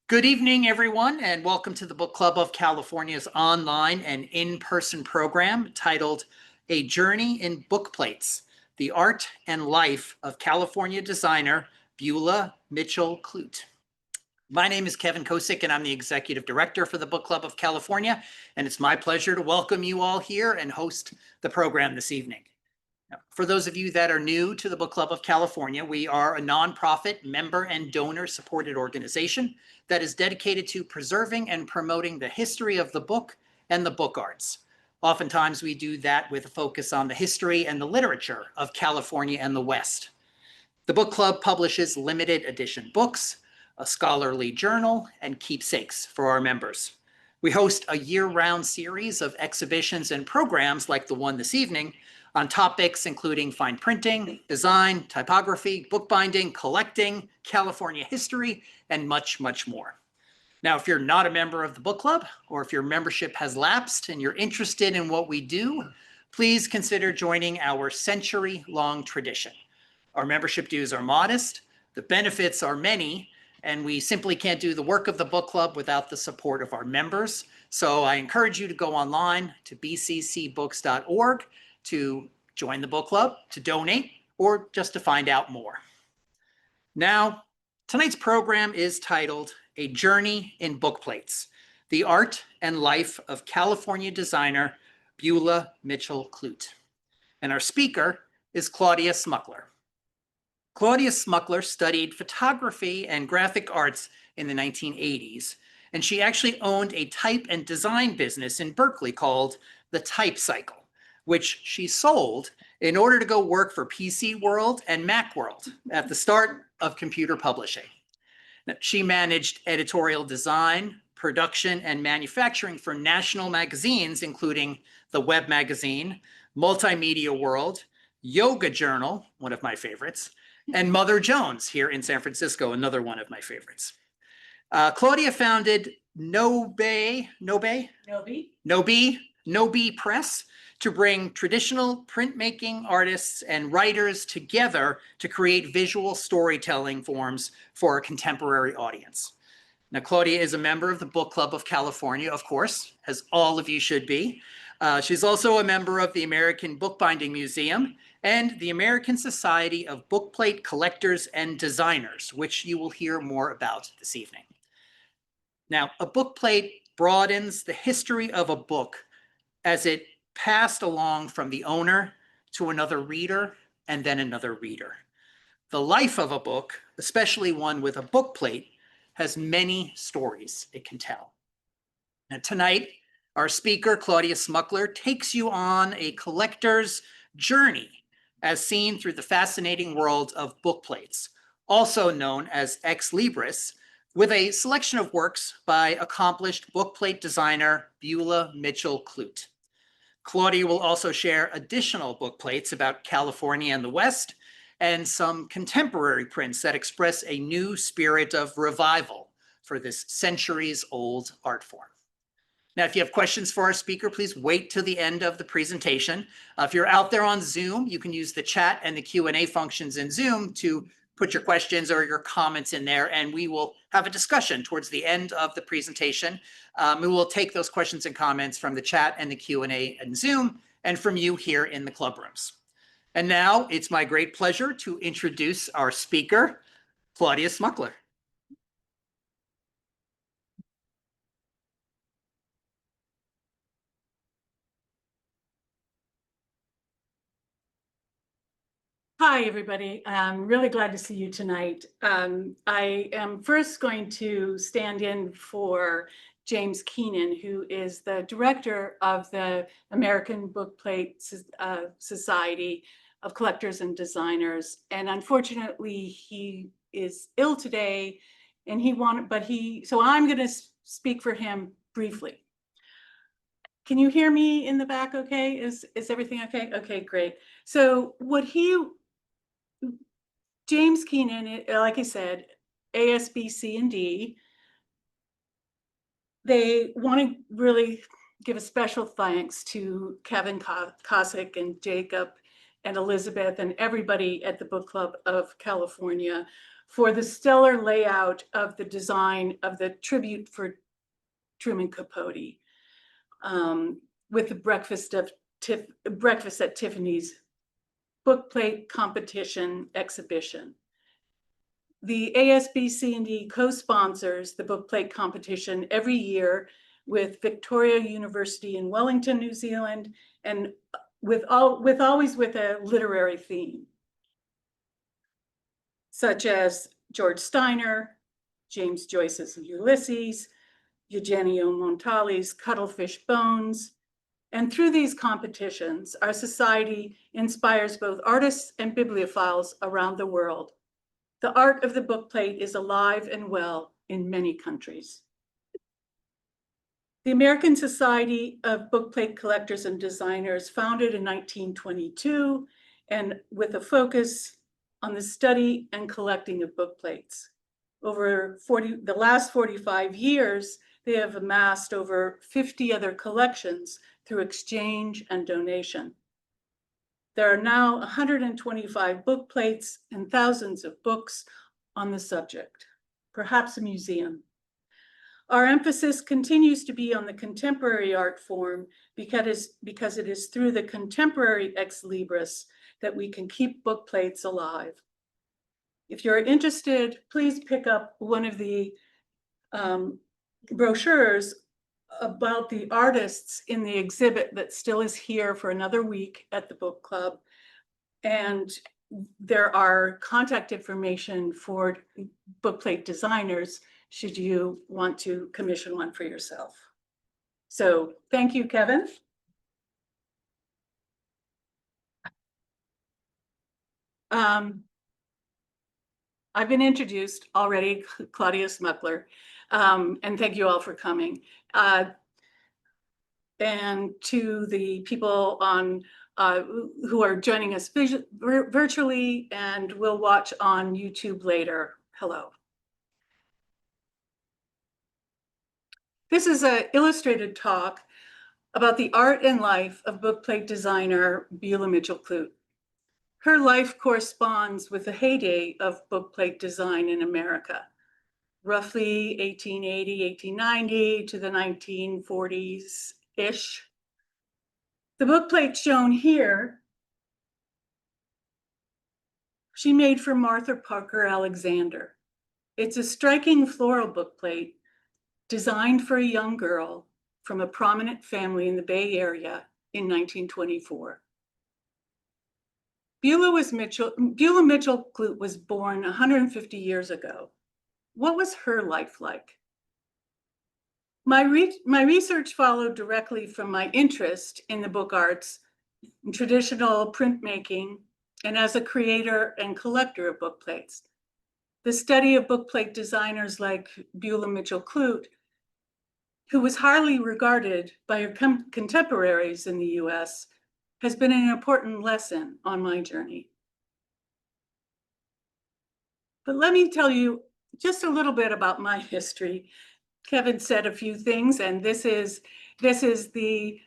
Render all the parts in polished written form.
Good evening, everyone, and welcome to the Book Club of California's online and in-person program titled A Journey in Bookplates, The Art and Life of California Designer Beulah Mitchell Clute. My name is Kevin Kosick, and I'm the Executive Director for the Book Club of California, and it's my pleasure to welcome you all here and host the program this evening. For those of you that are new to the Book Club of California, we are a nonprofit, member and donor supported organization that is dedicated to preserving and promoting the history of the book and the book arts. Oftentimes we do that with a focus on the history and the literature of California and the West. The book club publishes limited edition books, a scholarly journal, and keepsakes for our members. We host a year-round series of exhibitions and programs like the one this evening on topics including fine printing, design, typography, bookbinding, collecting, California history, and much, much more. Now, if you're not a member of the book club, or if your membership has lapsed and you're interested in what we do, please consider joining our century-long tradition. Our membership dues are modest, the benefits are many, and we simply can't do the work of the book club without the support of our members. So I encourage you to go online to bccbooks.org to join the book club, to donate, or just to find out more. Now, tonight's program is titled A Journey in Bookplates, The Art and Life of California Designer Beulah Mitchell Clute. And our speaker is Claudia Smukler. Claudia Smukler studied photography and graphic arts in the 1980s, and she actually owned a type and design business in Berkeley called The Type Cycle, which she sold in order to go work for PC World and Macworld at the start of computer publishing. She managed editorial design, production, and manufacturing for national magazines, including The Web Magazine, Multimedia World, Yoga Journal, one of my favorites, and Mother Jones here in San Francisco, another one of my favorites. Claudia founded Nobi Press to bring traditional printmaking artists and writers together to create visual storytelling forms for a contemporary audience. Now, Claudia is a member of the Book Club of California, of course, as all of you should be. She's also a member of the American Bookbinding Museum and the American Society of Bookplate Collectors and Designers, which you will hear more about this evening. Now, a bookplate broadens the history of a book as it passed along from the owner to another reader and then another reader. The life of a book, especially one with a bookplate, has many stories it can tell. And tonight, our speaker, Claudia Smukler, takes you on a collector's journey as seen through the fascinating world of bookplates, also known as ex-libris, with a selection of works by accomplished bookplate designer Beulah Mitchell Clute. Claudia will also share additional bookplates about California and the West, and some contemporary prints that express a new spirit of revival for this centuries-old art form. Now, if you have questions for our speaker, please wait till the end of the presentation. If you're out there on Zoom, you can use the chat and the Q&A functions in Zoom to put your questions or your comments in there, and we will have a discussion towards the end of the presentation. We will take those questions and comments from the chat and the Q&A in Zoom and from you here in the club rooms. And now it's my great pleasure to introduce our speaker, Claudia Smukler. Hi, everybody. I'm really glad to see you tonight. I am first going to stand in for James Keenan, who is the director of the American Bookplate Society of Collectors and Designers. And unfortunately, he is ill today, and so I'm going to speak for him briefly. Can you hear me in the back okay? Is everything okay? Okay, great. So James Keenan, like I said, ASB C&D, they want to really give a special thanks to Kevin Kosick and Jacob and Elizabeth and everybody at the Book Club of California for the stellar layout of the design of the tribute for Truman Capote, with the breakfast at Tiffany's bookplate competition exhibition. The ASBC&D co-sponsors the bookplate competition every year with Victoria University in Wellington, New Zealand, and always with a literary theme, such as George Steiner, James Joyce's Ulysses, Eugenio Montali's Cuttlefish Bones. And through these competitions, our society inspires both artists and bibliophiles around the world. The art of the bookplate is alive and well in many countries. The American Society of Bookplate Collectors and Designers, founded in 1922, and with a focus on the study and collecting of bookplates. Over the last 45 years, they have amassed over 50 other collections through exchange and donation. There are now 125 bookplates and thousands of books on the subject, perhaps a museum. Our emphasis continues to be on the contemporary art form because it is through the contemporary ex-libris that we can keep bookplates alive. If you're interested, please pick up one of the brochures about the artists in the exhibit that still is here for another week at the book club. And there are contact information for bookplate designers should you want to commission one for yourself. So thank you, Kevin. I've been introduced already, Claudia Smukler, and thank you all for coming. And to the people on who are joining us virtually and will watch on YouTube later, hello. This is an illustrated talk about the art and life of bookplate designer Beulah Mitchell Clute. Her life corresponds with the heyday of bookplate design in America, roughly 1880, 1890 to the 1940s-ish. The bookplate shown here, she made for Martha Parker Alexander. It's a striking floral bookplate designed for a young girl from a prominent family in the Bay Area in 1924. Beulah Mitchell Clute was born 150 years ago. What was her life like? My research followed directly from my interest in the book arts, in traditional printmaking, and as a creator and collector of bookplates. The study of bookplate designers like Beulah Mitchell Clute, who was highly regarded by her contemporaries in the US, has been an important lesson on my journey. But let me tell you just a little bit about my history. Kevin said a few things, and this is the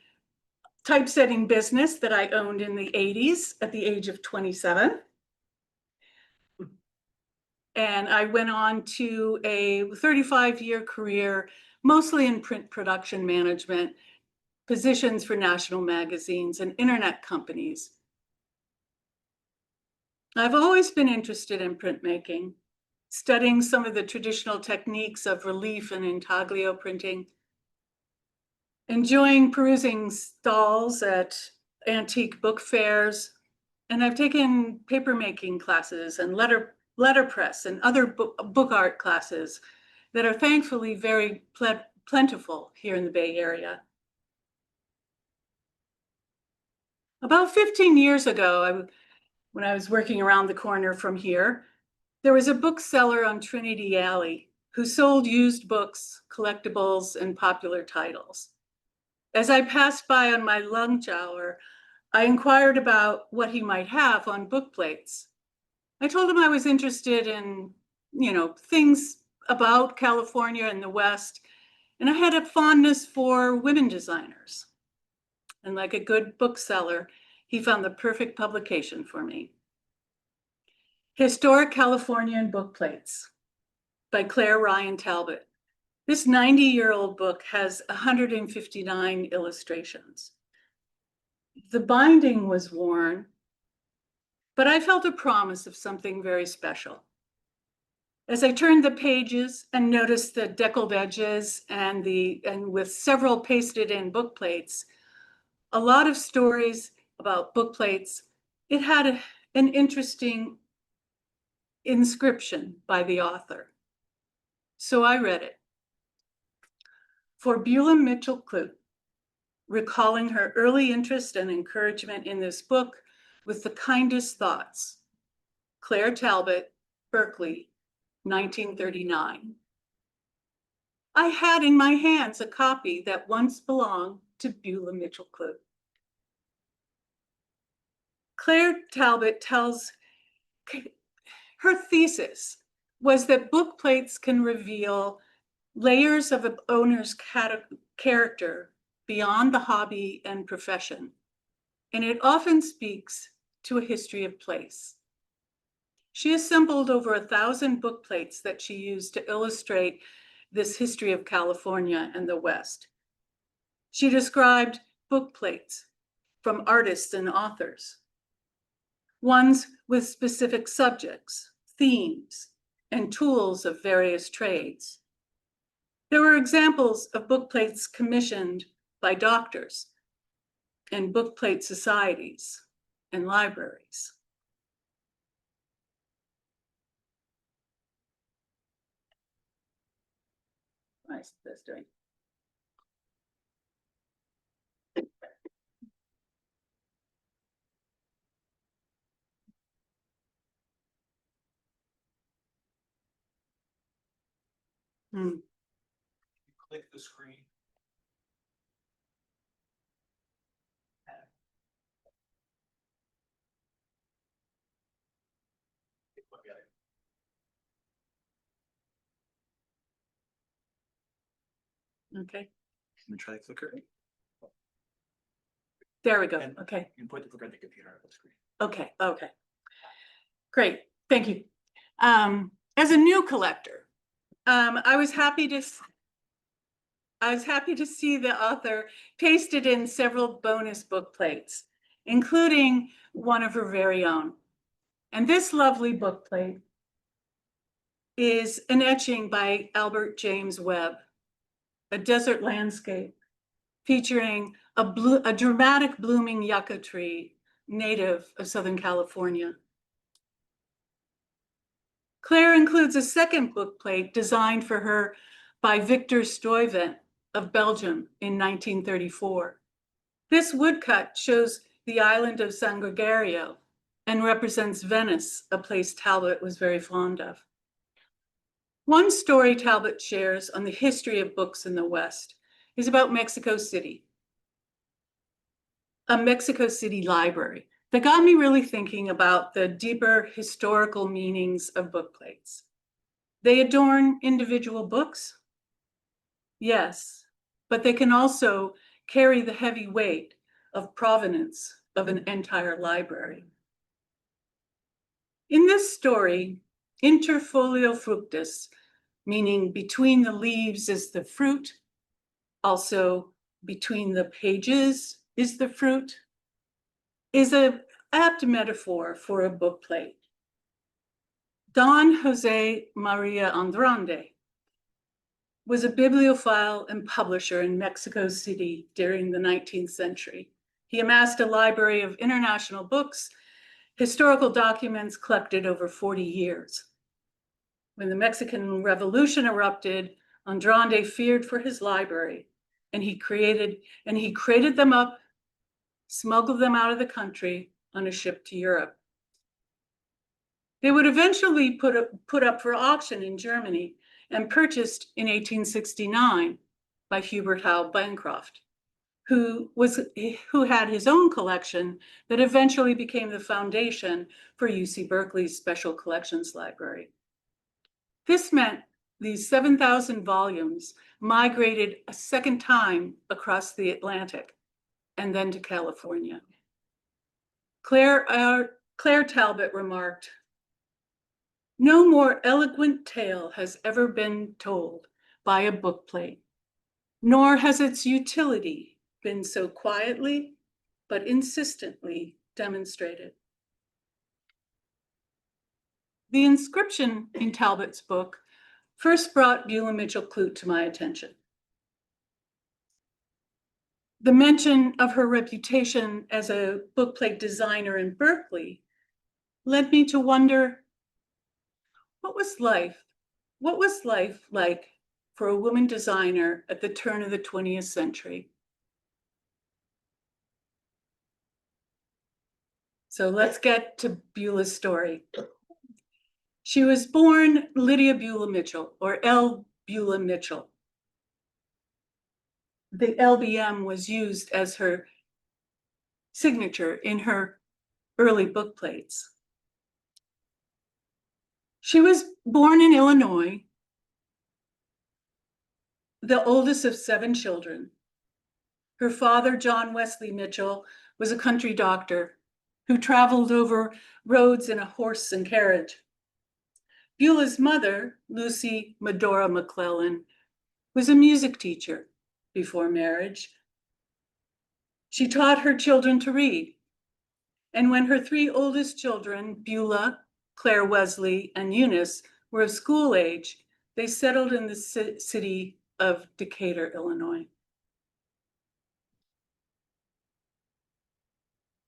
typesetting business that I owned in the 80s at the age of 27. And I went on to a 35-year career, mostly in print production management, positions for national magazines and internet companies. I've always been interested in printmaking, studying some of the traditional techniques of relief and intaglio printing, enjoying perusing stalls at antique book fairs, and I've taken papermaking classes and letterpress and other book art classes that are thankfully very plentiful here in the Bay Area. About 15 years ago, when I was working around the corner from here, there was a bookseller on Trinity Alley who sold used books, collectibles, and popular titles. As I passed by on my lunch hour, I inquired about what he might have on bookplates. I told him I was interested in, things about California and the West, and I had a fondness for women designers. And like a good bookseller, he found the perfect publication for me. Historic Californian Bookplates by Claire Ryan Talbot. This 90-year-old book has 159 illustrations. The binding was worn, but I felt a promise of something very special. As I turned the pages and noticed the deckled edges and with several pasted in book plates, a lot of stories about book plates, it had an interesting inscription by the author. So I read it. For Beulah Mitchell Clute, recalling her early interest and encouragement in this book with the kindest thoughts. Claire Talbot, Berkeley, 1939. I had in my hands a copy that once belonged to Beulah Mitchell Clute. Claire Talbot tells her thesis was that book plates can reveal layers of an owner's character beyond the hobby and profession, and it often speaks to a history of place. She assembled over 1,000 book plates that she used to illustrate this history of California and the West. She described book plates from artists and authors, ones with specific subjects, themes, and tools of various trades. There were examples of book plates commissioned by doctors and book plate societies and libraries. What is this doing? Click the screen. Okay, Let me try the clicker. there we go. And- Okay, You can point the clicker at the computer on the screen. okay, okay. Great, thank you. As a new collector, I was happy to see the author pasted in several bonus book plates, including one of her very own. And this lovely book plate is an etching by Albert James Webb, a desert landscape featuring a dramatic blooming yucca tree native of Southern California. Claire includes a second book plate designed for her by Victor Stuyvesant of Belgium in 1934. This woodcut shows the island of San Gregorio and represents Venice, a place Talbot was very fond of. One story Talbot shares on the history of books in the West is about Mexico City, a Mexico City library that got me really thinking about the deeper historical meanings of book plates. They adorn individual books, yes, but they can also carry the heavy weight of provenance of an entire library. In this story, inter folio fructus, meaning between the leaves is the fruit, also between the pages is the fruit, is an apt metaphor for a book plate. Don Jose Maria Andrade was a bibliophile and publisher in Mexico City during the 19th century. He amassed a library of international books, historical documents collected over 40 years. When the Mexican Revolution erupted, Andrade feared for his library, and he created them up, smuggled them out of the country on a ship to Europe. They would eventually put up for auction in Germany and purchased in 1869 by Hubert Howe Bancroft, who had his own collection that eventually became the foundation for UC Berkeley's Special Collections Library. This meant these 7,000 volumes migrated a second time across the Atlantic and then to California. Claire Talbot remarked, No more eloquent tale has ever been told by a bookplate, nor has its utility been so quietly but insistently demonstrated. The inscription in Talbot's book first brought Beulah Mitchell Clute to my attention. The mention of her reputation as a bookplate designer in Berkeley led me to wonder, what was life like for a woman designer at the turn of the 20th century? So let's get to Beulah's story. She was born Lydia Beulah Mitchell, or L. Beulah Mitchell. The LBM was used as her signature in her early book plates. She was born in Illinois, the oldest of 7 children. Her father, John Wesley Mitchell, was a country doctor who traveled over roads in a horse and carriage. Beulah's mother, Lucy Medora McClellan, was a music teacher before marriage. She taught her children to read. And when her 3 oldest children, Beulah, Claire Wesley, and Eunice, were of school age, they settled in the city of Decatur, Illinois.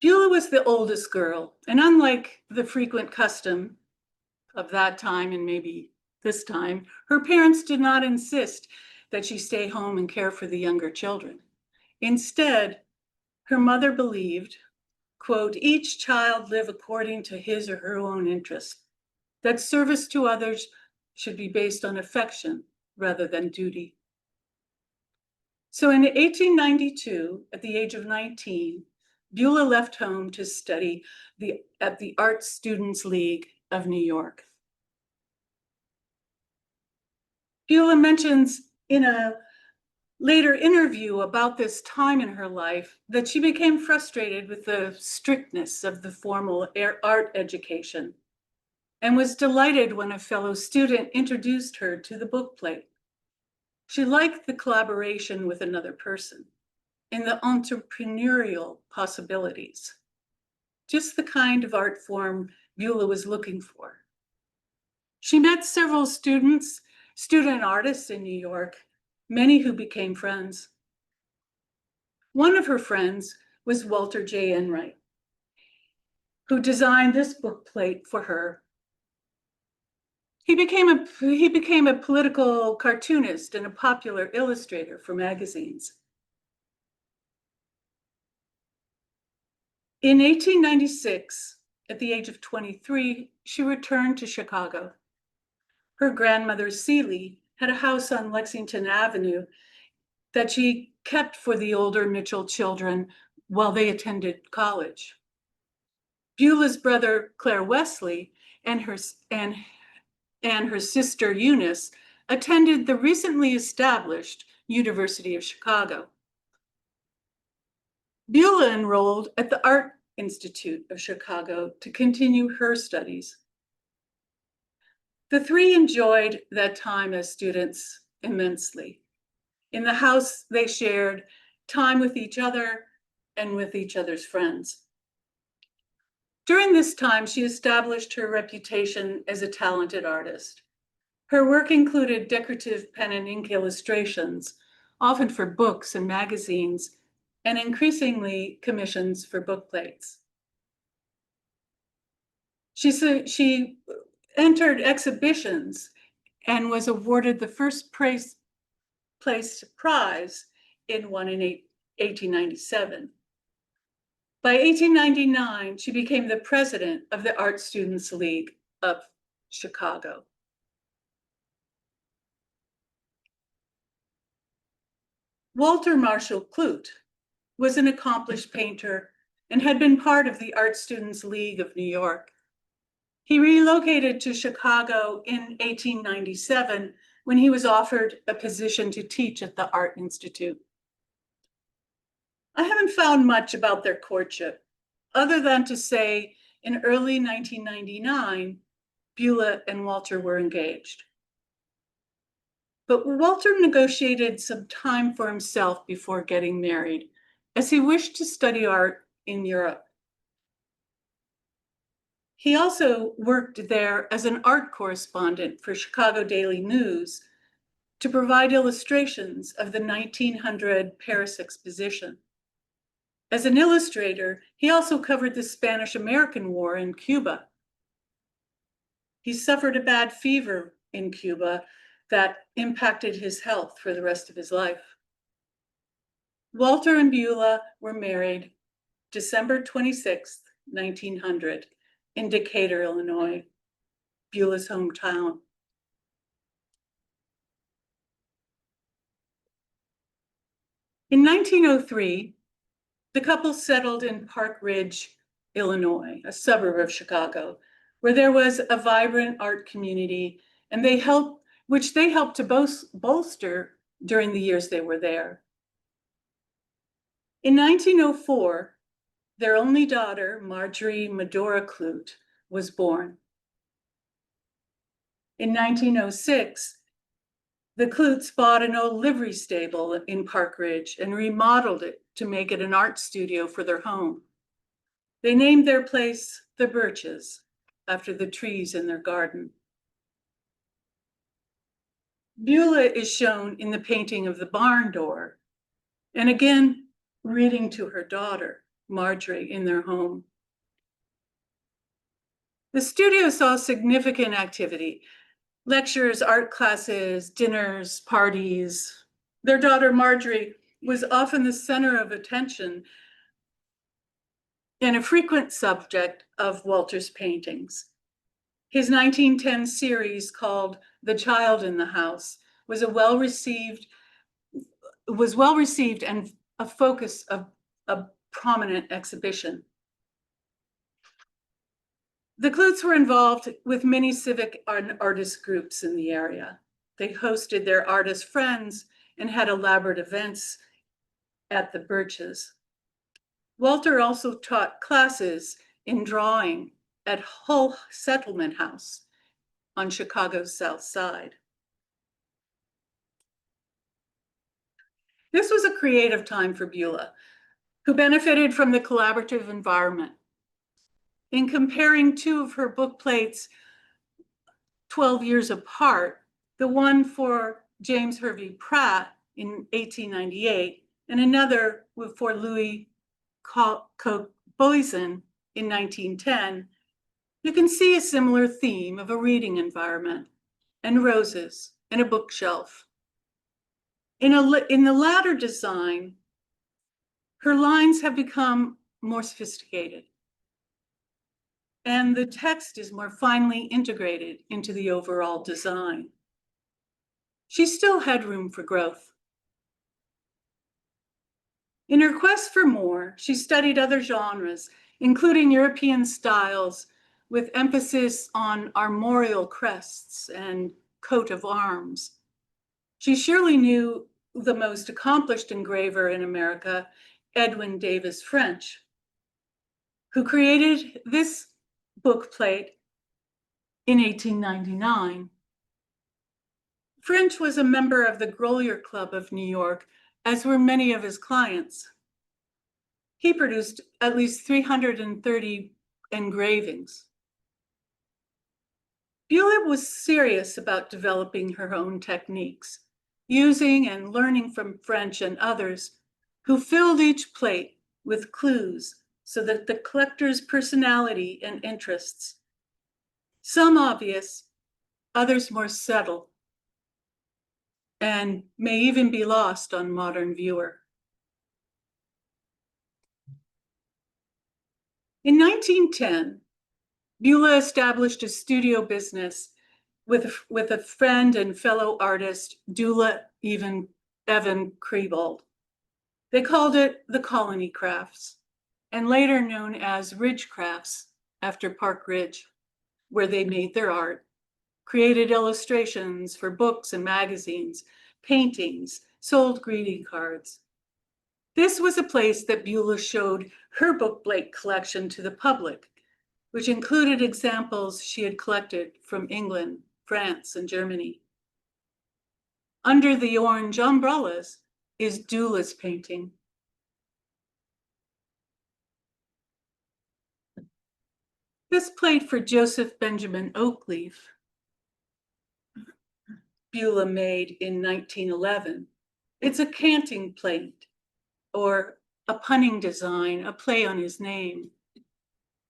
Beulah was the oldest girl, and unlike the frequent custom of that time and maybe this time, her parents did not insist that she stay home and care for the younger children. Instead, her mother believed, quote, each child live according to his or her own interest, that service to others should be based on affection rather than duty. So in 1892, at the age of 19, Beulah left home to study at the Art Students League of New York. Beulah mentions in a later interview about this time in her life that she became frustrated with the strictness of the formal art education and was delighted when a fellow student introduced her to the bookplate. She liked the collaboration with another person and the entrepreneurial possibilities, just the kind of art form Beulah was looking for. She met several student artists in New York, many who became friends. One of her friends was Walter J. Enright, who designed this bookplate for her. He became a political cartoonist and a popular illustrator for magazines. In 1896, at the age of 23, she returned to Chicago. Her grandmother, Celie, had a house on Lexington Avenue that she kept for the older Mitchell children while they attended college. Beulah's brother, Claire Wesley, and her sister, Eunice, attended the recently established University of Chicago. Beulah enrolled at the Art Institute of Chicago to continue her studies. The 3 enjoyed that time as students immensely. In the house, they shared time with each other and with each other's friends. During this time, she established her reputation as a talented artist. Her work included decorative pen and ink illustrations, often for books and magazines, and increasingly commissions for bookplates. She entered exhibitions and was awarded the first place prize in one in 1897. By 1899, she became the president of the Art Students League of Chicago. Walter Marshall Clute was an accomplished painter and had been part of the Art Students League of New York. He relocated to Chicago in 1897 when he was offered a position to teach at the Art Institute. I haven't found much about their courtship, other than to say in early 1999, Beulah and Walter were engaged. But Walter negotiated some time for himself before getting married, as he wished to study art in Europe. He also worked there as an art correspondent for Chicago Daily News to provide illustrations of the 1900 Paris Exposition. As an illustrator, he also covered the Spanish-American War in Cuba. He suffered a bad fever in Cuba that impacted his health for the rest of his life. Walter and Beulah were married December 26, 1900, in Decatur, Illinois, Beulah's hometown. In 1903, the couple settled in Park Ridge, Illinois, a suburb of Chicago, where there was a vibrant art community, and which they helped to bolster during the years they were there. In 1904, their only daughter, Marjorie Medora Clute, was born. In 1906, the Clutes bought an old livery stable in Park Ridge and remodeled it to make it an art studio for their home. They named their place the Birches, after the trees in their garden. Beulah is shown in the painting of the barn door, and again, reading to her daughter, Marjorie, in their home. The studio saw significant activity: lectures, art classes, dinners, parties. Their daughter, Marjorie, was often the center of attention and a frequent subject of Walter's paintings. His 1910 series called The Child in the House was well received and a focus of a prominent exhibition. The Clutes were involved with many civic and artist groups in the area. They hosted their artist friends and had elaborate events at the Birches. Walter also taught classes in drawing at Hull Settlement House on Chicago's South Side. This was a creative time for Beulah, who benefited from the collaborative environment. In comparing two of her book plates 12 years apart, the one for James Hervey Pratt in 1898 and another for Louis Boysen in 1910, you can see a similar theme of a reading environment and roses and a bookshelf. In the latter design, her lines have become more sophisticated, and the text is more finely integrated into the overall design. She still had room for growth. In her quest for more, she studied other genres, including European styles, with emphasis on armorial crests and coat of arms. She surely knew the most accomplished engraver in America, Edwin Davis French, who created this book plate in 1899. French was a member of the Grolier Club of New York, as were many of his clients. He produced at least 330 engravings. Beulah was serious about developing her own techniques, using and learning from French and others who filled each plate with clues so that the collector's personality and interests, some obvious, others more subtle, and may even be lost on modern viewer. In 1910, Beulah established a studio business with a friend and fellow artist, Dula Evan Krebold. They called it the Colony Crafts, and later known as Ridge Crafts, after Park Ridge, where they made their art, created illustrations for books and magazines, paintings, sold greeting cards. This was a place that Beulah showed her bookplate collection to the public, which included examples she had collected from England, France, and Germany. Under the orange umbrellas is Beulah's painting. This plate for Joseph Benjamin Oakleaf, Beulah made in 1911. It's a canting plate, or a punning design, a play on his name.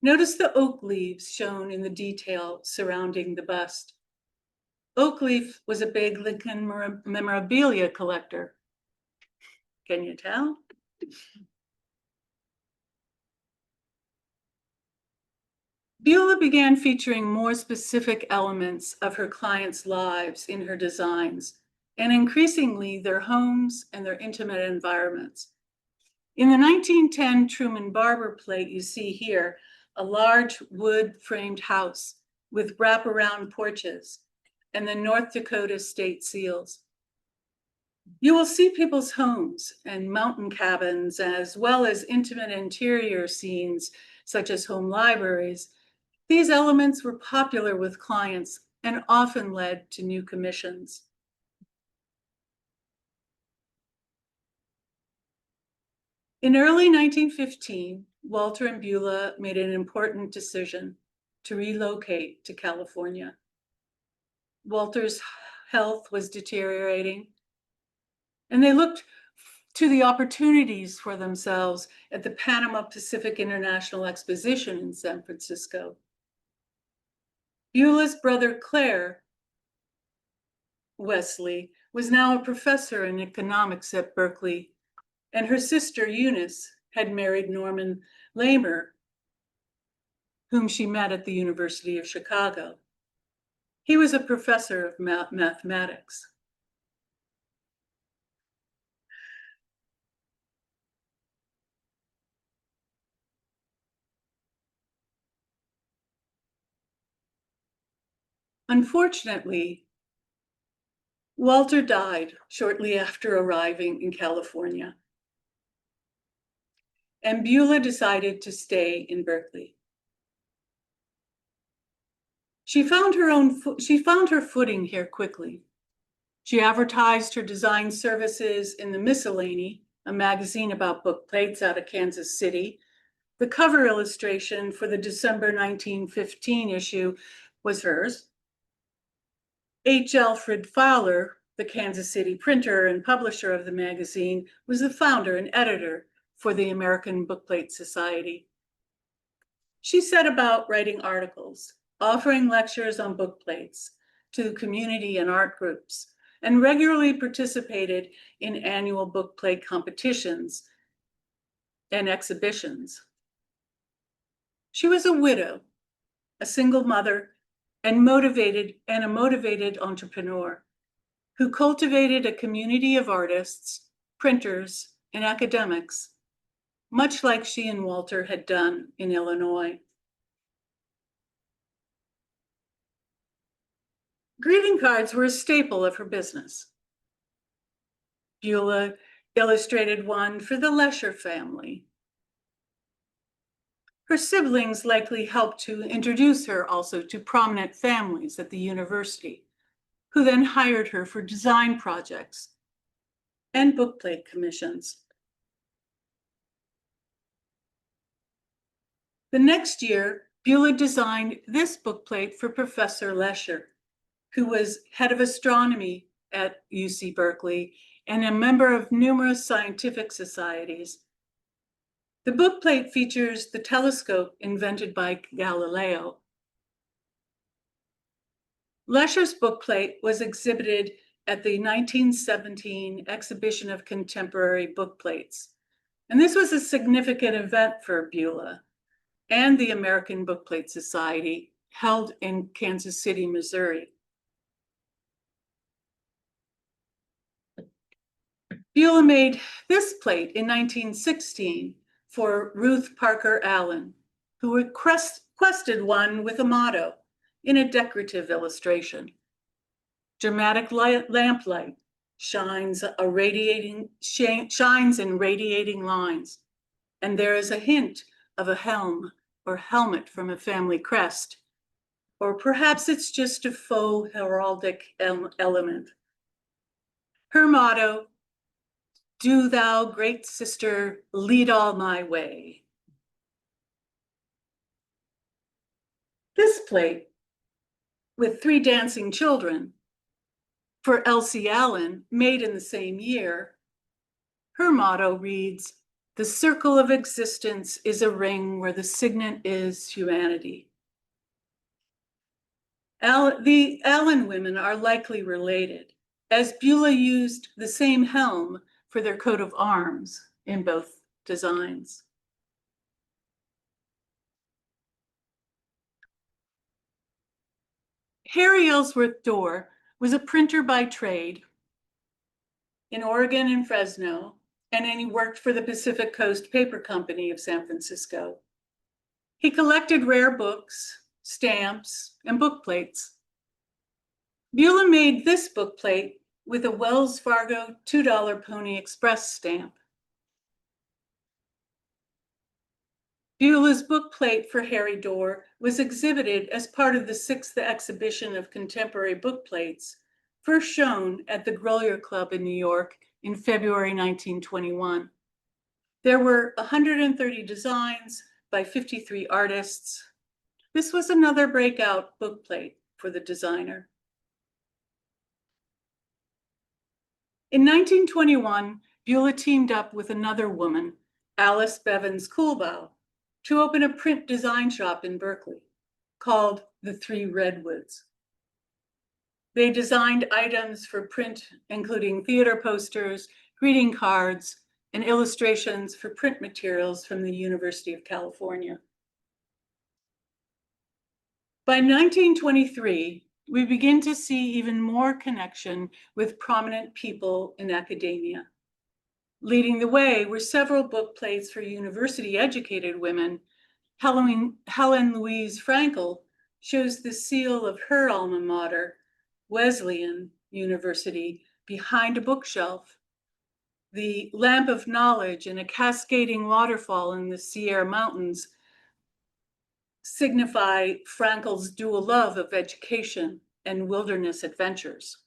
Notice the oak leaves shown in the detail surrounding the bust. Oakleaf was a big Lincoln memorabilia collector. Can you tell? Beulah began featuring more specific elements of her clients' lives in her designs, and increasingly their homes and their intimate environments. In the 1910 Truman Barber plate you see here, a large wood-framed house with wraparound porches and the North Dakota state seals. You will see people's homes and mountain cabins, as well as intimate interior scenes, such as home libraries. These elements were popular with clients and often led to new commissions. In early 1915, Walter and Beulah made an important decision to relocate to California. Walter's health was deteriorating, and they looked to the opportunities for themselves at the Panama Pacific International Exposition in San Francisco. Beulah's brother Claire Wesley was now a professor in economics at Berkeley, and her sister Eunice had married Norman Lamer, whom she met at the University of Chicago. He was a professor of mathematics. Unfortunately, Walter died shortly after arriving in California, and Beulah decided to stay in Berkeley. She found her footing here quickly. She advertised her design services in the Miscellany, a magazine about book plates out of Kansas City. The cover illustration for the December 1915 issue was hers. H. Alfred Fowler, the Kansas City printer and publisher of the magazine, was the founder and editor for the American Bookplate Society. She set about writing articles, offering lectures on bookplates to community and art groups, and regularly participated in annual bookplate competitions and exhibitions. She was a widow, a single mother, and a motivated entrepreneur who cultivated a community of artists, printers, and academics, much like she and Walter had done in Illinois. Greeting cards were a staple of her business. Beulah illustrated one for the Lesher family. Her siblings likely helped to introduce her also to prominent families at the university, who then hired her for design projects and bookplate commissions. The next year, Beulah designed this bookplate for Professor Lesher, who was head of astronomy at UC Berkeley and a member of numerous scientific societies. The bookplate features the telescope invented by Galileo. Lesher's bookplate was exhibited at the 1917 Exhibition of Contemporary Bookplates, and this was a significant event for Beulah and the American Bookplate Society, held in Kansas City, Missouri. Beulah made this plate in 1916 for Ruth Parker Allen, who requested one with a motto in a decorative illustration. Dramatic lamplight shines in radiating lines, and there is a hint of a helm or helmet from a family crest, or perhaps it's just a faux heraldic element. Her motto, "Do thou, great sister, lead all my way." This plate, with 3 dancing children, for Elsie Allen, made in the same year, her motto reads, "The circle of existence is a ring where the signet is humanity." The Allen women are likely related, as Beulah used the same helm for their coat of arms in both designs. Harry Ellsworth Dorr was a printer by trade in Oregon and Fresno, and then he worked for the Pacific Coast Paper Company of San Francisco. He collected rare books, stamps, and book plates. Beulah made this book plate with a Wells Fargo $2 Pony Express stamp. Beulah's book plate for Harry Dorr was exhibited as part of the 6th exhibition of contemporary book plates, first shown at the Grolier Club in New York in February 1921. There were 130 designs by 53 artists. This was another breakout book plate for the designer. In 1921, Beulah teamed up with another woman, Alice Bevins Coolbaugh, to open a print design shop in Berkeley called the 3 Redwoods. They designed items for print, including theater posters, greeting cards, and illustrations for print materials from the University of California. By 1923, we begin to see even more connection with prominent people in academia. Leading the way were several book plates for university-educated women. Helen Louise Frankel shows the seal of her alma mater, Wesleyan University, behind a bookshelf. The lamp of knowledge and a cascading waterfall in the Sierra Mountains signify Frankel's dual love of education and wilderness adventures.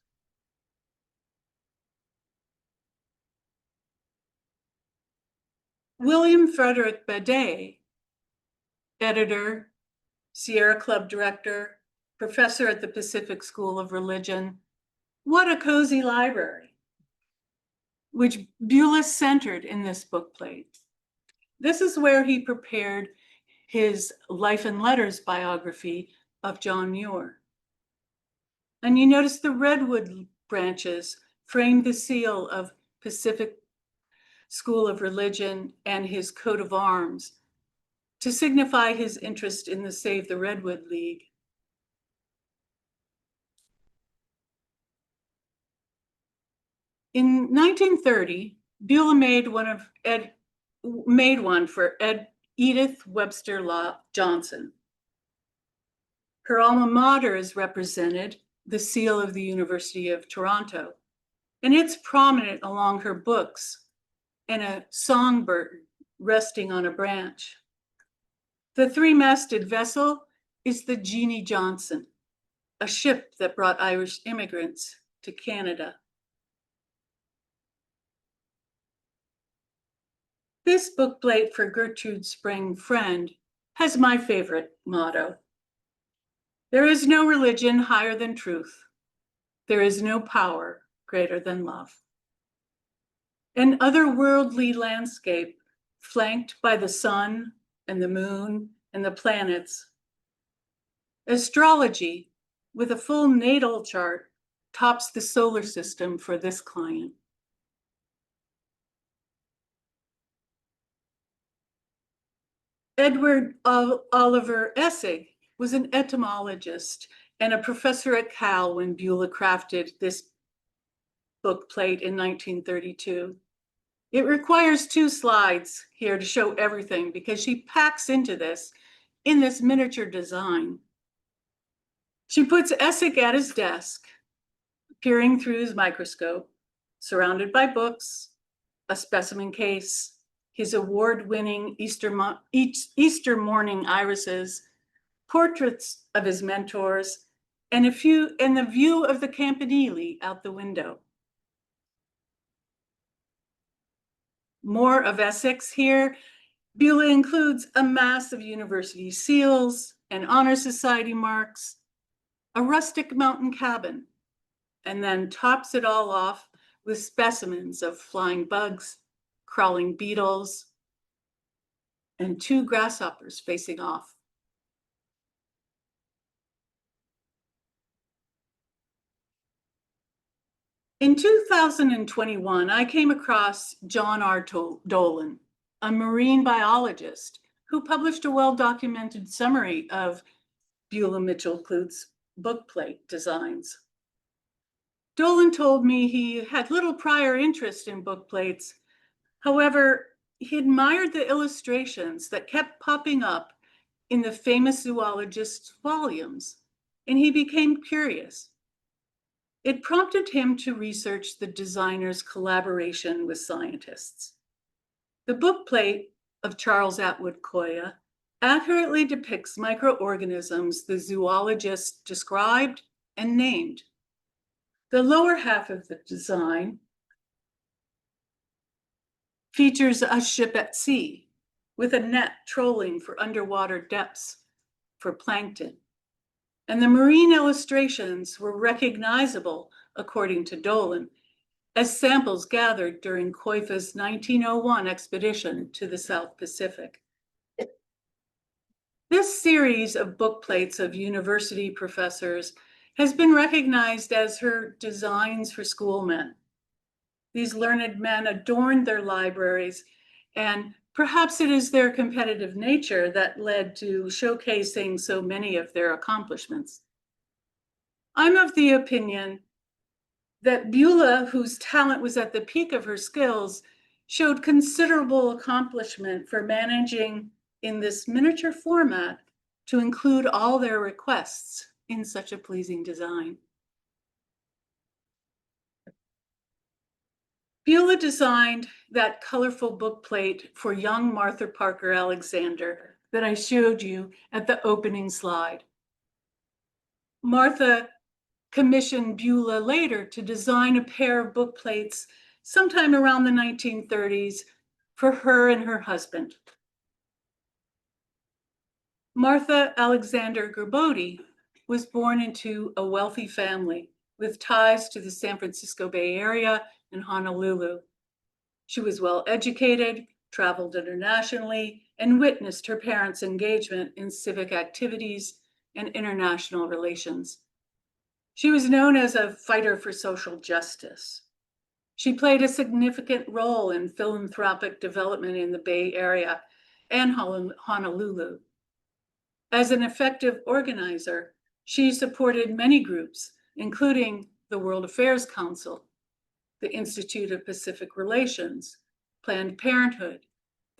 William Frederick Badet, editor, Sierra Club director, professor at the Pacific School of Religion. What a cozy library, which Beulah centered in this book plate. This is where he prepared his Life and Letters biography of John Muir. And you notice the redwood branches frame the seal of Pacific School of Religion and his coat of arms to signify his interest in the Save the Redwood League. In 1930, Beulah made one for Edith Webster Law Johnson. Her alma mater is represented, the seal of the University of Toronto, and it's prominent along her books and a songbird resting on a branch. The 3-masted vessel is the Jeannie Johnson, a ship that brought Irish immigrants to Canada. This book plate for Gertrude Spring Friend has my favorite motto. There is no religion higher than truth. There is no power greater than love. An otherworldly landscape flanked by the sun and the moon and the planets. Astrology with a full natal chart tops the solar system for this client. Edward Oliver Essig was an etymologist and a professor at Cal when Beulah crafted this book plate in 1932. It requires 2 slides here to show everything because she packs into this in this miniature design. She puts Essig at his desk, peering through his microscope, surrounded by books, a specimen case, his award-winning Easter morning irises, portraits of his mentors, and the view of the Campanile out the window. More of Essex here. Beulah includes a mass of university seals and honor society marks, a rustic mountain cabin, and then tops it all off with specimens of flying bugs, crawling beetles, and 2 grasshoppers facing off. In 2021, I came across John R. Dolan, a marine biologist who published a well-documented summary of Beulah Mitchell Clute's bookplate designs. Dolan told me he had little prior interest in bookplates. However, he admired the illustrations that kept popping up in the famous zoologist's volumes, and he became curious. It prompted him to research the designer's collaboration with scientists. The bookplate of Charles Atwood Koya accurately depicts microorganisms the zoologist described and named. The lower half of the design features a ship at sea with a net trolling for underwater depths for plankton. And the marine illustrations were recognizable, according to Dolan, as samples gathered during Koifa's 1901 expedition to the South Pacific. This series of bookplates of university professors has been recognized as her designs for schoolmen. These learned men adorned their libraries, and perhaps it is their competitive nature that led to showcasing so many of their accomplishments. I'm of the opinion that Beulah, whose talent was at the peak of her skills, showed considerable accomplishment for managing in this miniature format to include all their requests in such a pleasing design. Beulah designed that colorful bookplate for young Martha Parker Alexander that I showed you at the opening slide. Martha commissioned Beulah later to design a pair of bookplates sometime around the 1930s for her and her husband. Martha Alexander Gerbode was born into a wealthy family with ties to the San Francisco Bay Area and Honolulu. She was well educated, traveled internationally, and witnessed her parents' engagement in civic activities and international relations. She was known as a fighter for social justice. She played a significant role in philanthropic development in the Bay Area and Honolulu. As an effective organizer, she supported many groups, including the World Affairs Council, the Institute of Pacific Relations, Planned Parenthood,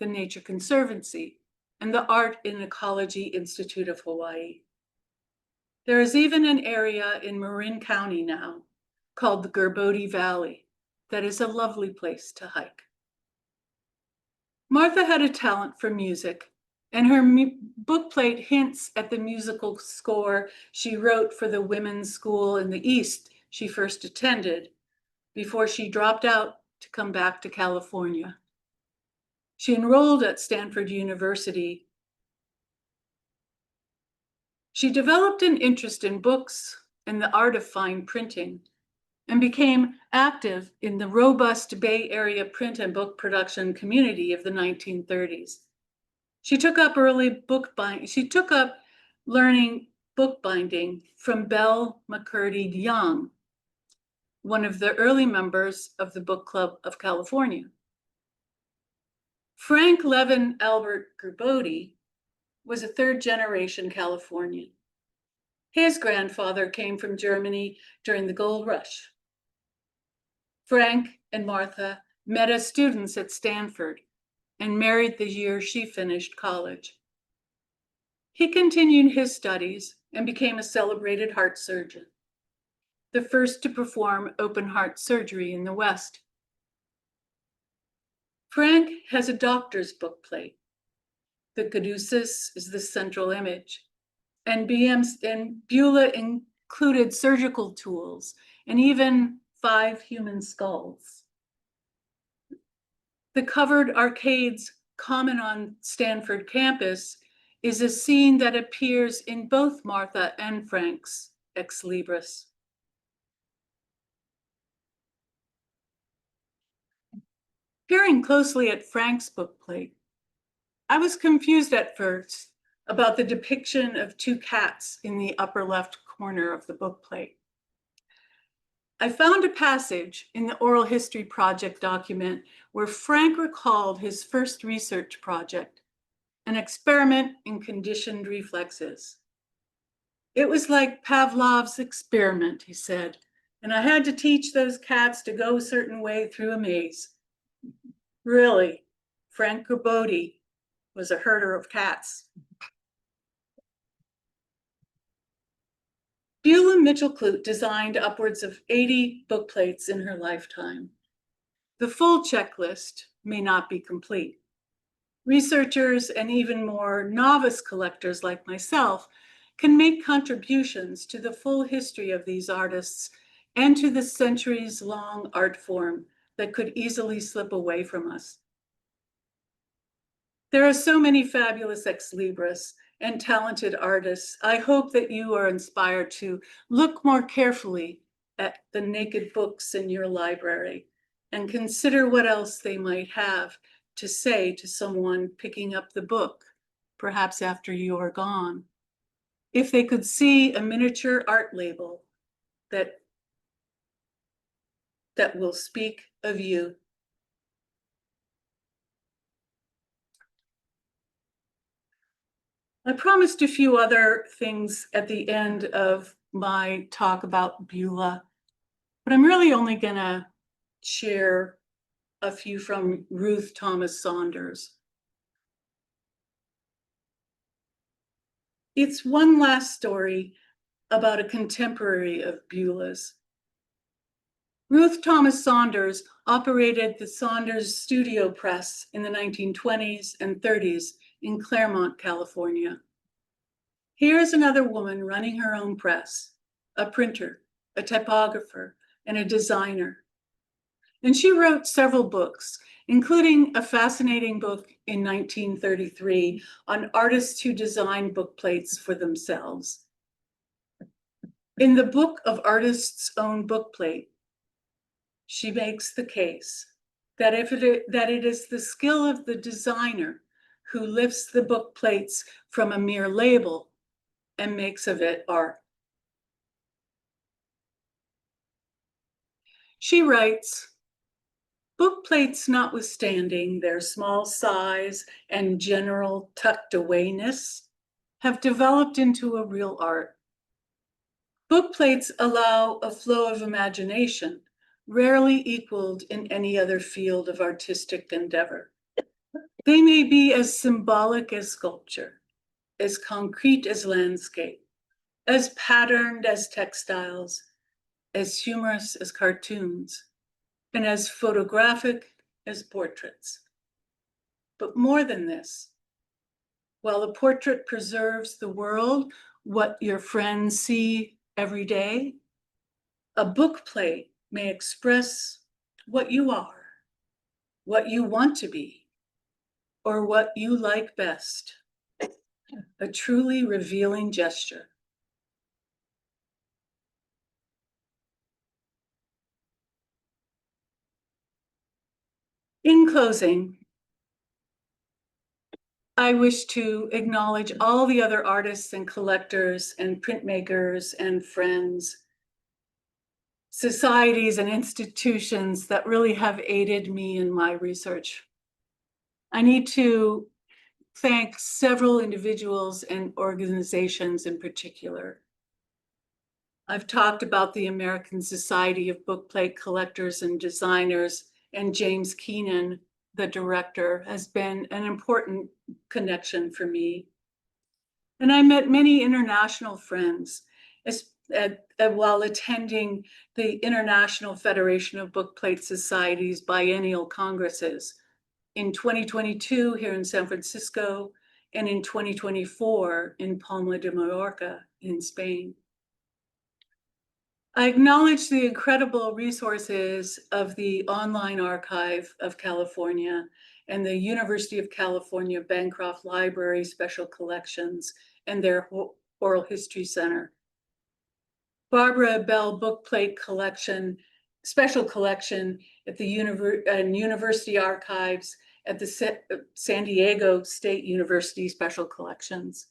the Nature Conservancy, and the Art and Ecology Institute of Hawaii. There is even an area in Marin County now called the Gerbode Valley that is a lovely place to hike. Martha had a talent for music, and her bookplate hints at the musical score she wrote for the women's school in the East she first attended before she dropped out to come back to California. She enrolled at Stanford University. She developed an interest in books and the art of fine printing and became active in the robust Bay Area print and book production community of the 1930s. She took up learning bookbinding from Belle McCurdy Young, one of the early members of the Book Club of California. Frank Levin Albert Gerbode was a third-generation Californian. His grandfather came from Germany during the gold rush. Frank and Martha met as students at Stanford and married the year she finished college. He continued his studies and became a celebrated heart surgeon, the first to perform open heart surgery in the West. Frank has a doctor's bookplate. The caduceus is the central image, and Beulah included surgical tools and even 5 human skulls. The covered arcades common on Stanford campus is a scene that appears in both Martha and Frank's ex-libris. Peering closely at Frank's bookplate, I was confused at first about the depiction of 2 cats in the upper left corner of the bookplate. I found a passage in the Oral History Project document where Frank recalled his first research project, an experiment in conditioned reflexes. It was like Pavlov's experiment, he said, and I had to teach those cats to go a certain way through a maze. Really, Frank Gerbode was a herder of cats. Beulah Mitchell Clute designed upwards of 80 bookplates in her lifetime. The full checklist may not be complete. Researchers and even more novice collectors like myself can make contributions to the full history of these artists and to the centuries-long art form that could easily slip away from us. There are so many fabulous ex-libris and talented artists. I hope that you are inspired to look more carefully at the naked books in your library and consider what else they might have to say to someone picking up the book, perhaps after you are gone. If they could see a miniature art label that will speak of you. I promised a few other things at the end of my talk about Beulah, but I'm really only gonna share a few from Ruth Thomas Saunders. It's one last story about a contemporary of Beulah's. Ruth Thomas Saunders operated the Saunders Studio Press in the 1920s and 30s in Claremont, California. Here's another woman running her own press, a printer, a typographer, and a designer. And she wrote several books, including a fascinating book in 1933 on artists who designed bookplates for themselves. In the Book of Artists' Own Bookplate, she makes the case that it is the skill of the designer who lifts the bookplates from a mere label and makes of it art. She writes, bookplates notwithstanding their small size and general tucked awayness, have developed into a real art. Bookplates allow a flow of imagination rarely equaled in any other field of artistic endeavor. They may be as symbolic as sculpture, as concrete as landscape, as patterned as textiles, as humorous as cartoons, and as photographic as portraits. But more than this, while a portrait preserves the world, what your friends see every day, a bookplate may express what you are, what you want to be, or what you like best. A truly revealing gesture. In closing, I wish to acknowledge all the other artists and collectors and printmakers and friends, societies and institutions that really have aided me in my research. I need to thank several individuals and organizations in particular. I've talked about the American Society of Bookplate Collectors and Designers, and James Keenan, the director, has been an important connection for me. And I met many international friends while attending the International Federation of Bookplate Societies biennial congresses, in 2022 here in San Francisco, and in 2024 in Palma de Mallorca in Spain. I acknowledge the incredible resources of the Online Archive of California and the University of California Bancroft Library Special Collections and their Oral History Center. Barbara Bell Bookplate Collection, Special Collection at the University Archives at the San Diego State University Special Collections.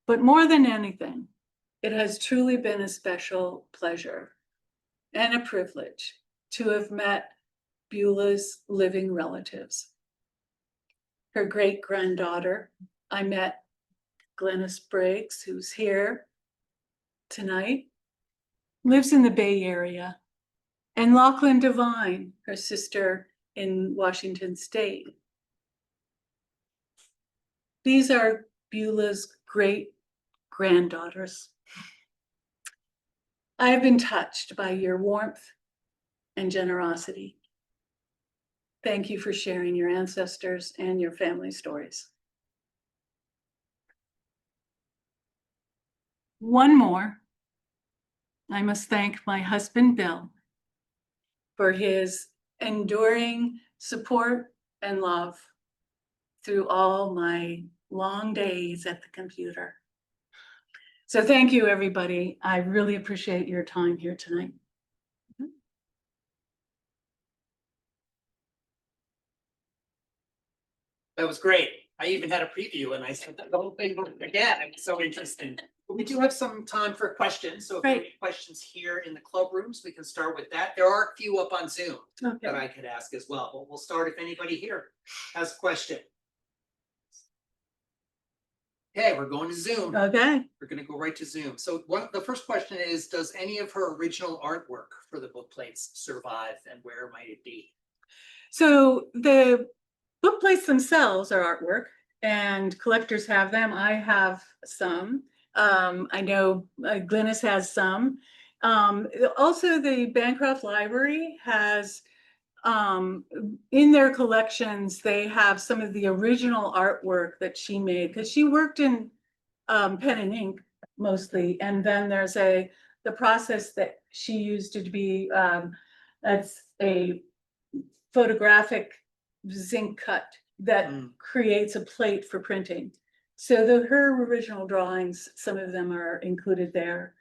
But more than anything, it has truly been a special pleasure and a privilege to have met Beulah's living relatives. Her great-granddaughter, I met Glennis Briggs, who's here tonight, lives in the Bay Area, and Lachlan Devine, her sister in Washington State. These are Beulah's great-granddaughters. I have been touched by your warmth and generosity. Thank you for sharing your ancestors and your family stories. One more. I must thank my husband, Bill, for his enduring support and love through all my long days at the computer. So thank you, everybody. I really appreciate your time here tonight. That was great. I even had a preview and I said the whole thing again. It was so interesting. But we do have some time for questions. So if you have any questions here in the club rooms, we can start with that. There are a few up on Zoom that I could ask as well. But we'll start if anybody here has a question. Okay, we're going to Zoom. Okay. We're going to go right to Zoom. So the first question is, does any of her original artwork for the book plates survive, and where might it be? So the book plates themselves are artwork, and collectors have them. I have some. I know Glennis has some. Also, the Bancroft Library has, in their collections, they have some of the original artwork that she made, because she worked in pen and ink mostly. And then there's the process that she used to be, that's a photographic zinc cut that creates a plate for printing. So her original drawings, some of them are included there.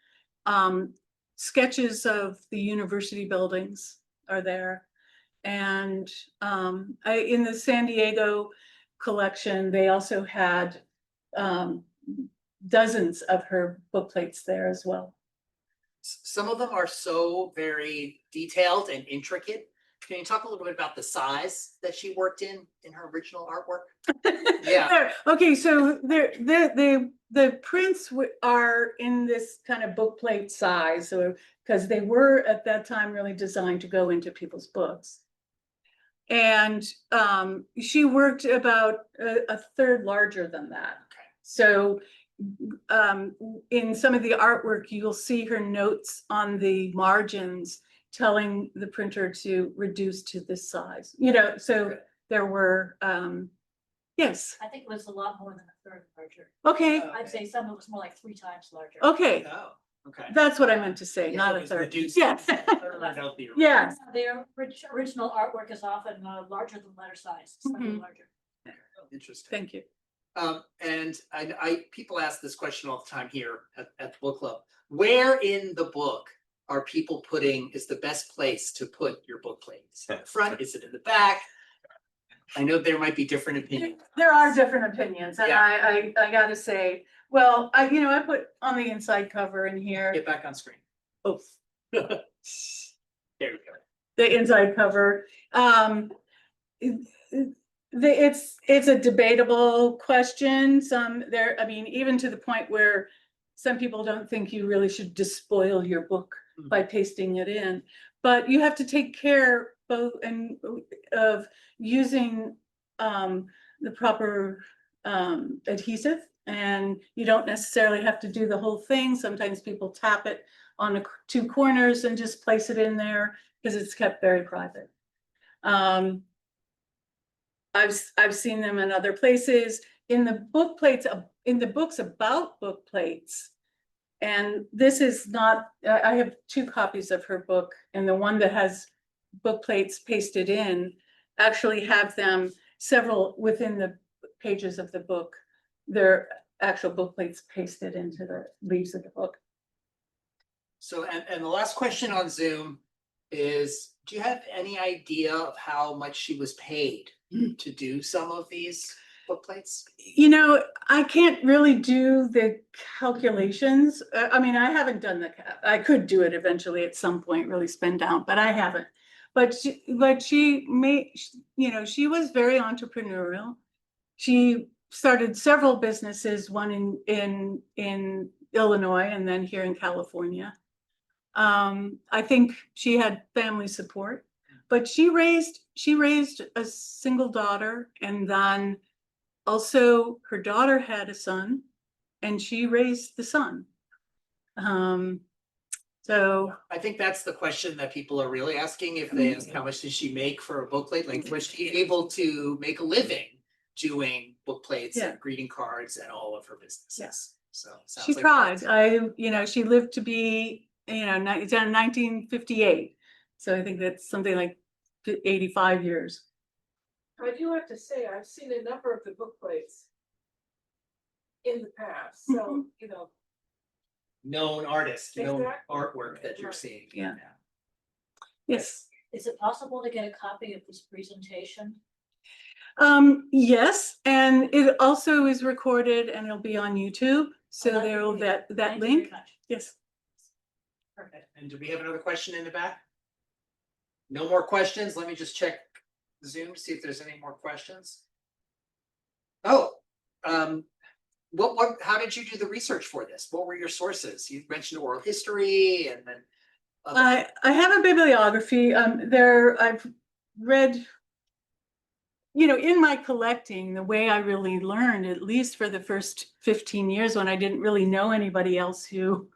Sketches of the university buildings are there. And in the San Diego collection, they also had dozens of her book plates there as well. Some of them are so very detailed and intricate. Can you talk a little bit about the size that she worked in her original artwork? Yeah. Okay, so the prints are in this kind of book plate size, so because they were at that time really designed to go into people's books. And she worked about a third larger than that. Okay. So in some of the artwork, you'll see her notes on the margins telling the printer to reduce to this size. You know, so there were, yes. I think it was a lot more than a third larger. Okay. I'd say some of it was more like 3 times larger. Okay. Oh, okay. That's what I meant to say, not a third. Yeah. Yeah. Their original artwork is often larger than letter size, slightly larger. Interesting. Thank you. And people ask this question all the time here at the book club. Where in the book are people is the best place to put your book plate? Is it in the front? Is it in the back? I know there might be different opinions. There are different opinions, and I gotta say, well, I put on the inside cover in here. Get back on screen. Oh. There we go. The inside cover. It's a debatable question. Even to the point where some people don't think you really should despoil your book by pasting it in, but you have to take care both of using the proper adhesive, and you don't necessarily have to do the whole thing. Sometimes people tap it on the 2 corners and just place it in there because it's kept very private. I've seen them in other places, in the book plates, in the books about book plates. And this is not, I have 2 copies of her book, and the one that has book plates pasted in actually have them several within the pages of the book. They're actual book plates pasted into the leaves of the book. So, and the last question on Zoom is, do you have any idea of how much she was paid to do some of these book plates? You know, I can't really do the calculations. I mean, I haven't done I could do it eventually at some point, really spend down, but I haven't. But she made, you know, she was very entrepreneurial. She started several businesses, one in Illinois and then here in California. I think she had family support, but she raised a single daughter, and then also her daughter had a son, and she raised the son. So I think that's the question that people are really asking. If they ask how much did she make for a book plate, like was she able to make a living doing book plates Yeah. and greeting cards and all of her businesses? Yes. So it sounds she like tried. that's- You know, she lived to be, you know, 1958. So I think that's something like 85 years. I do have to say, I've seen a number of the book plates in the past, so, you know, known artist, known Exactly. artwork that you're seeing. Yeah. Yes. Is it possible to get a copy of this presentation? Yes, and it also is recorded and it'll be on YouTube. So that'd be there will great. that Thank you very link. much. Yes. Perfect. And do we have another question in the back? No more questions? Let me just check Zoom to see if there's any more questions. Oh, how did you do the research for this? What were your sources? You mentioned oral history and then. I have a bibliography. I've read, you know, in my collecting, the way I really learned, at least for the first 15 years when I didn't really know anybody else who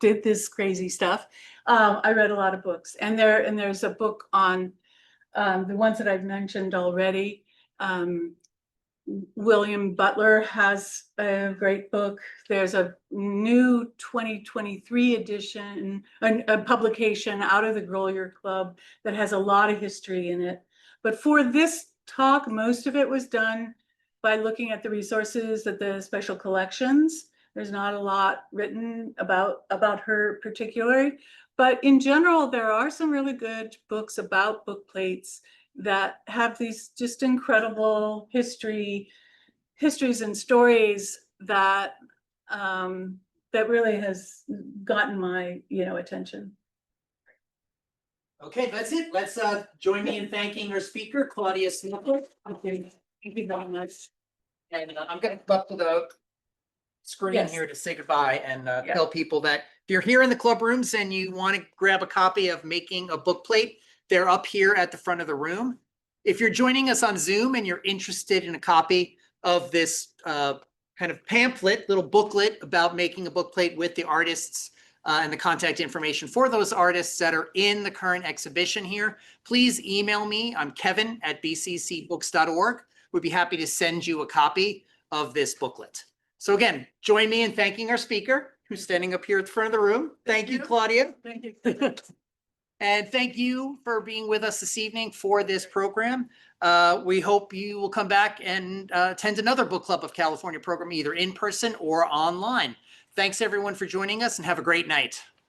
did this crazy stuff, I read a lot of books. And there's a book on the ones that I've mentioned already. William Butler has a great book. There's a new 2023 edition, a publication out of the Grolier Club that has a lot of history in it. But for this talk, most of it was done by looking at the resources at the special collections. There's not a lot written about her particularly, but in general, there are some really good books about book plates that have these just incredible histories and stories that that really has gotten my, you know, attention. Okay, that's it. Let's join me in thanking our speaker, Claudia Smukler. Okay, thank you very much. And I'm gonna come up to the screen Yes. here to say goodbye and Yeah. tell people that if you're here in the club rooms and you want to grab a copy of Making a Book Plate, they're up here at the front of the room. If you're joining us on Zoom and you're interested in a copy of this kind of pamphlet, little booklet about making a book plate with the artists and the contact information for those artists that are in the current exhibition here, please email me. I'm kevin@bccbooks.org. We'd be happy to send you a copy of this booklet. So again, join me in thanking our speaker, who's standing up here at the front of the room. Thank you, Claudia. Thank you. And thank you for being with us this evening for this program. We hope you will come back and attend another Book Club of California program, either in person or online. Thanks everyone for joining us and have a great night.